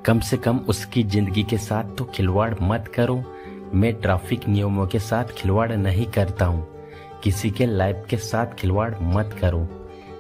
कम से कम उसकी जिंदगी के साथ तो खिलवाड़ मत करो। मैं ट्रैफिक नियमों के साथ खिलवाड़ नहीं करता हूँ। किसी के लाइफ के साथ खिलवाड़ मत करो।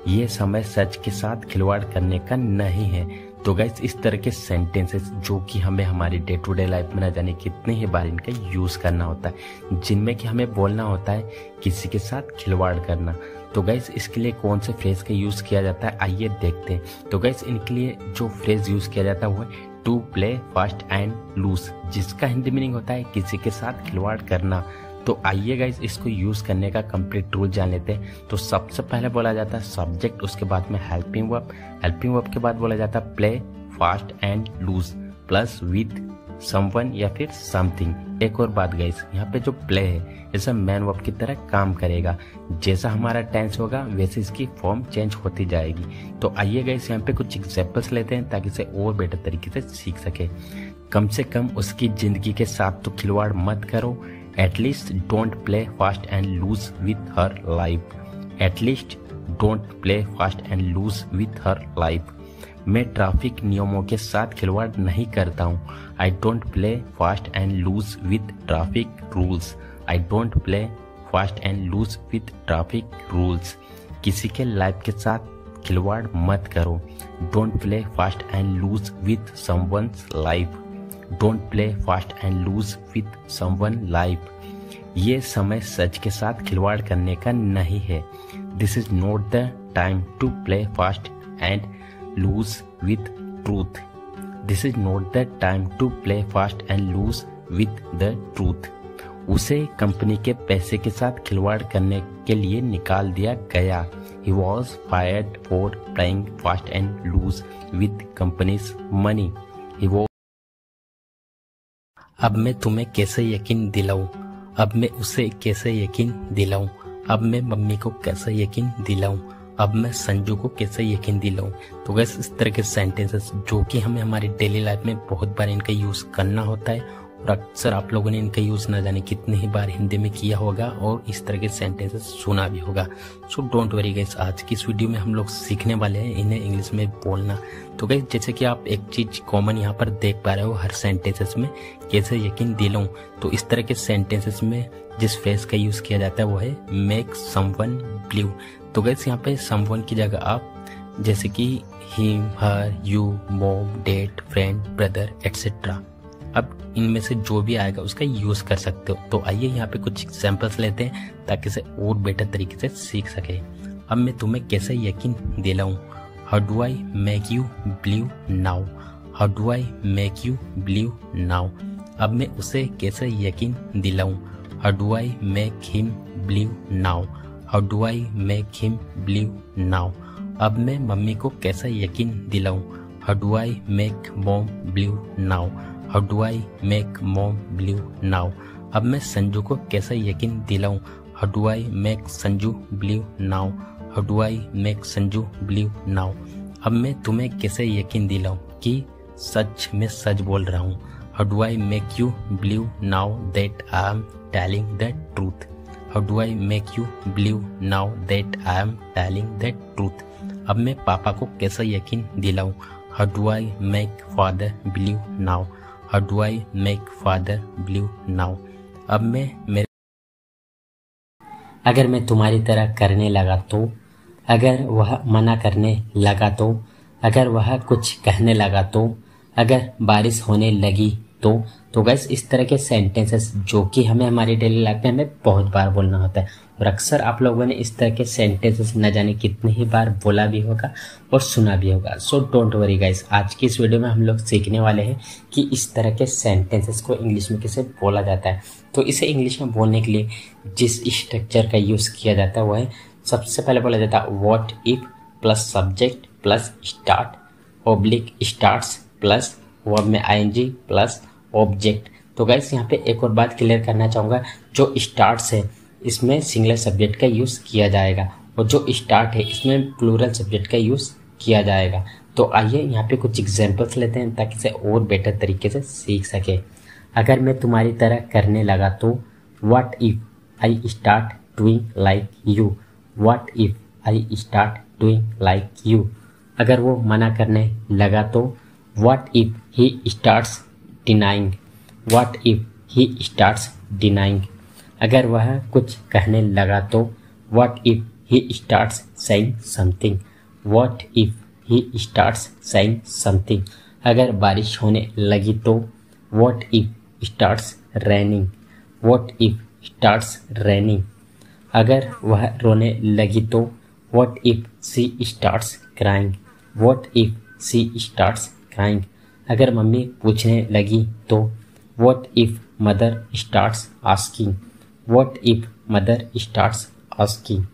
ये समय सच के साथ खिलवाड़ करने का नहीं है। तो गाइस इस तरह के सेंटेंसेस जो कि हमें हमारी डे टू डे लाइफ में न जाने कितने ही बार इनका यूज करना होता है, जिनमें कि हमें बोलना होता है किसी के साथ खिलवाड़ करना। तो गाइस इसके लिए कौन से फ्रेज का यूज किया जाता है आइए देखते हैं। तो गाइस इनके लिए जो फ्रेज यूज किया जाता है वो है to play fast and loose, जिसका हिंदी मीनिंग होता है किसी के साथ खिलवाड़ करना। तो आइए गाइस इसको यूज करने का कंप्लीट रूल जान लेते हैं। तो सबसे पहले बोला जाता है सब्जेक्ट, उसके बाद में हेल्पिंग वर्ब के बाद बोला जाता है play fast and loose plus with someone या फिर समथिंग। एक और बात गाइस, यहाँ पे जो प्ले है जैसा मैन वर्ब की तरह काम करेगा। जैसा हमारा टेंस होगा वैसे इसकी फॉर्म चेंज होती जाएगी। तो आइए गाइस यहाँ पे कुछ एग्जांपल्स लेते हैं ताकि इसे और बेटर तरीके से सीख सके। कम से कम उसकी जिंदगी के साथ तो खिलवाड़ मत करो। At least don't play fast and loose with her life. At least don't play fast and loose with her life. मैं ट्रैफिक नियमों के साथ खिलवाड़ नहीं करता हूँ। I don't play fast and loose with traffic rules. I don't play fast and loose with traffic rules. किसी के लाइफ के साथ खिलवाड़ मत करो। Don't play fast and loose with someone's life. Don't play fast and loose with someone life. ये समय सच के साथ खिलवाड़ करने का नहीं है। This is not the time to play fast and lose with truth. This is not the time to play fast and lose with the truth. उसे कंपनी के पैसे के साथ खिलवाड़ करने के लिए निकाल दिया गया। He was fired for playing fast and lose with company's money. He was... अब मैं तुम्हें कैसे यकीन दिलाऊं? अब मैं उसे कैसे यकीन दिलाऊं? अब मैं मम्मी को कैसे यकीन दिलाऊं? अब मैं संजू को कैसे यकीन दिलाऊं? तो गैस इस तरह के सेंटेंसेस जो कि हमें हमारी डेली लाइफ में बहुत बार इनका यूज करना होता है और अक्सर आप लोगों ने इनका यूज न जाने कितनी ही बार हिंदी में किया होगा और इस तरह के सेंटेंसेस सुना भी होगा। सो डोंट वरी गैस, आज की इस वीडियो में हम लोग सीखने वाले हैं इन्हें इंग्लिश में बोलना। तो गैस जैसे कि आप एक चीज कॉमन यहाँ पर देख पा रहे हो हर सेंटेंसेस में कैसे यकीन दिलाऊं, तो इस तरह के सेंटेंसेस में जिस फ्रेज का यूज किया जाता है वो है मेक समवन बिलीव। तो गैस यहाँ पे समवन की जगह आप जैसे कि him, her, you, mom, dad, friend, brother etcetera, अब इनमें से जो भी आएगा उसका यूज कर सकते हो। तो आइए यहाँ पे कुछ एग्जांपल्स लेते हैं ताकि इसे और बेटर तरीके से सीख सके। अब मैं तुम्हें कैसे यकीन दिलाऊं? How do I make you believe now? How do I make you believe now? अब मैं उसे कैसे यकीन दिलाऊं? How do I make him believe now? How do I make him believe now? अब मैं मम्मी को कैसे यकीन दिलाऊं? How do I make mom believe now? How do I make mom believe now? अब मैं संजू को कैसे यकीन दिलाऊं? How do I make Sanju believe now? How do I make Sanju believe now? अब मैं तुम्हें कैसे यकीन दिलाऊं कि सच में सच बोल रहा हूँ? How do I make you believe now that I am telling the truth? How do I make you believe now that I am telling the truth? अब मैं पापा को कैसे यकीन दिलाऊं? How do I make father believe now? How do I make father believe now? अब मैं अगर मैं तुम्हारी तरह करने लगा तो, अगर वह मना करने लगा तो, अगर वह कुछ कहने लगा तो, अगर बारिश होने लगी तो गैस इस तरह के सेंटेंसेस जो कि हमें हमारी डेली लाइफ में हमें बहुत बार बोलना होता है और अक्सर आप लोगों ने इस तरह के सेंटेंसेस न जाने कितने ही बार बोला भी होगा और सुना भी होगा। सो डोंट वरी गाइस, आज की इस वीडियो में हम लोग सीखने वाले हैं कि इस तरह के सेंटेंसेस को इंग्लिश में कैसे बोला जाता है। तो इसे इंग्लिश में बोलने के लिए जिस स्ट्रक्चर का यूज किया जाता है वो है, सबसे पहले बोला जाता है what if plus subject plus start oblique starts plus verb में आईएनजी प्लस ऑब्जेक्ट। तो गाइस यहाँ पे एक और बात क्लियर करना चाहूँगा, जो स्टार्ट्स है इसमें सिंगुलर सब्जेक्ट का यूज़ किया जाएगा और जो स्टार्ट है इसमें प्लूरल सब्जेक्ट का यूज़ किया जाएगा। तो आइए यहाँ पे कुछ एग्जांपल्स लेते हैं ताकि इसे और बेटर तरीके से सीख सके। अगर मैं तुम्हारी तरह करने लगा तो, what if I start doing like you? What if I start doing like you? अगर वो मना करने लगा तो, What if he starts denying? What if he starts denying? अगर वह कुछ कहने लगा तो What if he starts saying something? What if he starts saying something? अगर बारिश होने लगी तो What if starts raining? What if starts raining? अगर वह रोने लगी तो What if she starts crying? What if she starts crying? अगर मम्मी पूछने लगी तो What if mother starts asking? What if mother starts asking?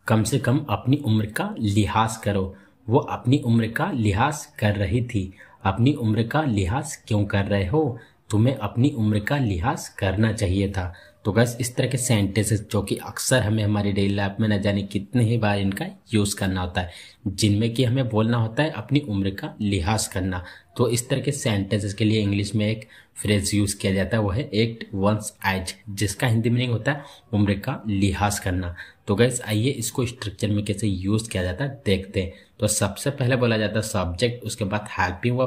कम से कम अपनी उम्र का लिहाज करो। वो अपनी उम्र का लिहाज कर रही थी। अपनी उम्र का लिहाज क्यों कर रहे हो? तुम्हें अपनी उम्र का लिहाज करना चाहिए था। तो गाइस इस तरह के सेंटेंसेस जो कि अक्सर हमें हमारी डेली लाइफ में न जाने कितने ही बार इनका यूज करना होता है, जिनमें कि हमें बोलना होता है अपनी उम्र का लिहाज करना। तो इस तरह के सेंटेंसेस के लिए इंग्लिश में एक फ्रेज यूज किया जाता है, वो है एक्ट वंस एज, जिसका हिंदी मीनिंग होता है उम्र का लिहाज करना। तो गाइस आइए इसको स्ट्रक्चर में कैसे यूज किया जाता है देखते हैं। तो सबसे पहले बोला जाता है सब्जेक्ट, उसके बाद हेल्पिंग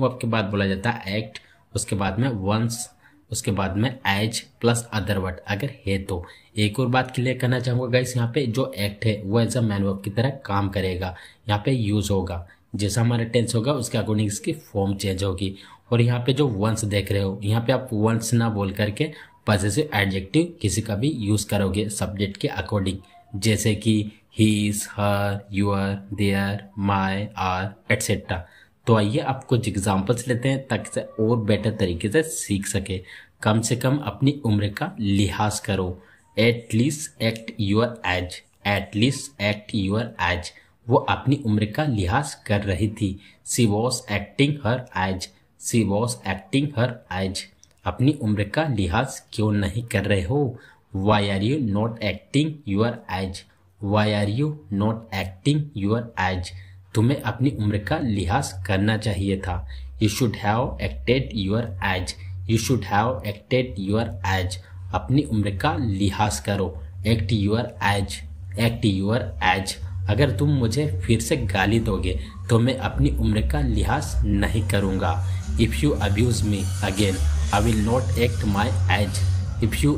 वर्ब के बाद बोला जाता है एक्ट, उसके बाद में वंस, उसके बाद में एज प्लस अदर वर्ड अगर है तो। एक और बात क्लियर करना चाहूंगा गाइस, यहाँ पे जो एक्ट है वो एज अ मैन वर्ब की तरह काम करेगा, यहाँ पे यूज होगा। जैसा हमारा टेंस होगा उसके अकॉर्डिंग इसकी फॉर्म चेंज होगी। और यहाँ पे जो वंस देख रहे हो, यहाँ पे आप वंस ना बोल करके पॉसेसिव एडजेक्टिव किसी का भी यूज करोगे सब्जेक्ट के अकॉर्डिंग, जैसे कि his, her, your, their, my, our etcetera. तो आइए आप कुछ एग्जाम्पल्स लेते हैं ताकि से और बेटर तरीके से सीख सके। कम से कम अपनी उम्र का लिहाज करो। At least act your age, at least act your age. वो अपनी उम्र का लिहाज कर रही थी। She was acting her age, she was acting her age. अपनी उम्र का लिहाज क्यों नहीं कर रहे हो? Why are you not acting your age, why are you not acting your age. तुम्हें अपनी उम्र का लिहाज करना चाहिए था। You should have acted your age, you should have acted your age. अपनी उम्र का लिहाज करो। Act your age, act your age. अगर तुम मुझे फिर से गाली दोगे तो मैं अपनी उम्र का लिहाज नहीं करूँगा। If you abuse me again I will not act my age, if you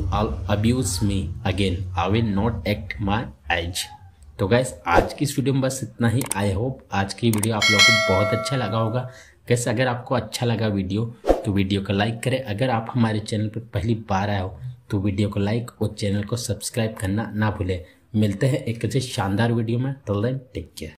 abuse me again I will not act my age. तो गाइस आज की इस वीडियो में बस इतना ही। आई होप आज की वीडियो आप लोगों को बहुत अच्छा लगा होगा। गाइस अगर आपको अच्छा लगा वीडियो तो वीडियो को लाइक करें। अगर आप हमारे चैनल पर पहली बार आए हो तो वीडियो को लाइक और चैनल को सब्सक्राइब करना ना भूलें। मिलते हैं एक ऐसे शानदार वीडियो में। Till then take care.